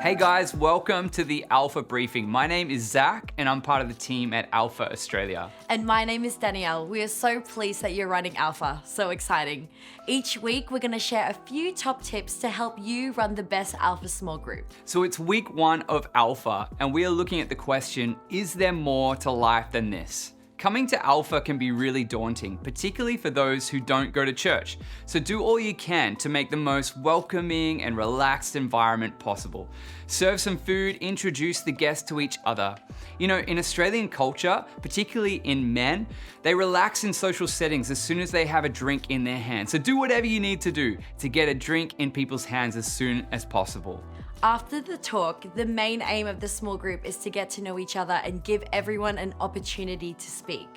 Hey guys, welcome to the Alpha Briefing. My name is Zach and I'm part of the team at Alpha Australia. And my name is Danielle. We are so pleased that you're running Alpha. So exciting. Each week, we're going to share a few top tips to help you run the best Alpha small group. So it's week 1 of Alpha and we are looking at the question, is there more to life than this? Coming to Alpha can be really daunting, particularly for those who don't go to church. So do all you can to make the most welcoming and relaxed environment possible. Serve some food, introduce the guests to each other. You know, in Australian culture, particularly in men, they relax in social settings as soon as they have a drink in their hand. So do whatever you need to do to get a drink in people's hands as soon as possible. After the talk, the main aim of the small group is to get to know each other and give everyone an opportunity to speak.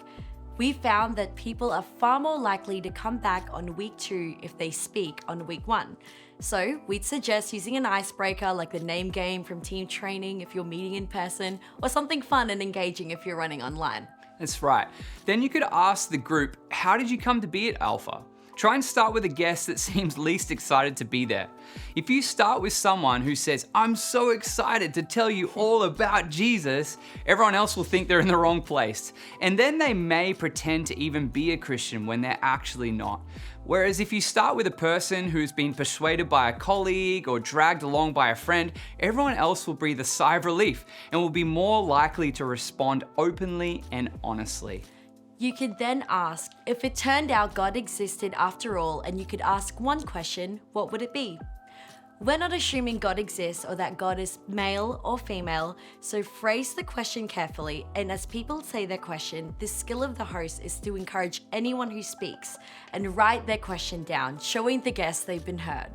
We found that people are far more likely to come back on week 2 if they speak on week 1. So we'd suggest using an icebreaker like the name game from team training if you're meeting in person, or something fun and engaging if you're running online. That's right. Then you could ask the group, how did you come to be at Alpha? Try and start with a guest that seems least excited to be there. If you start with someone who says, I'm so excited to tell you all about Jesus, everyone else will think they're in the wrong place. And then they may pretend to even be a Christian when they're actually not. Whereas if you start with a person who's been persuaded by a colleague or dragged along by a friend, everyone else will breathe a sigh of relief and will be more likely to respond openly and honestly. You could then ask, if it turned out God existed after all and you could ask one question, what would it be? We're not assuming God exists or that God is male or female, so phrase the question carefully, and as people say their question, the skill of the host is to encourage anyone who speaks and write their question down, showing the guests they've been heard.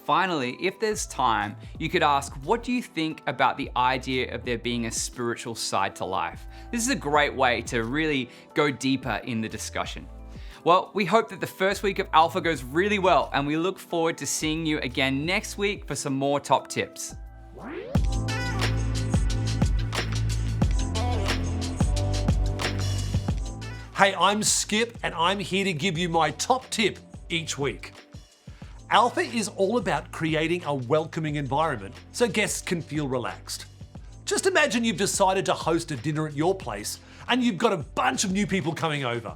Finally, if there's time, you could ask, what do you think about the idea of there being a spiritual side to life? This is a great way to really go deeper in the discussion. Well, we hope that the first week of Alpha goes really well, and we look forward to seeing you again next week for some more top tips. Hey, I'm Skip, and I'm here to give you my top tip each week. Alpha is all about creating a welcoming environment so guests can feel relaxed. Just imagine you've decided to host a dinner at your place and you've got a bunch of new people coming over.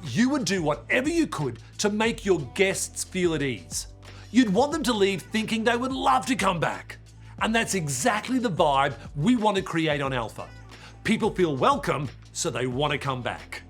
You would do whatever you could to make your guests feel at ease. You'd want them to leave thinking they would love to come back. And that's exactly the vibe we want to create on Alpha. People feel welcome, so they want to come back.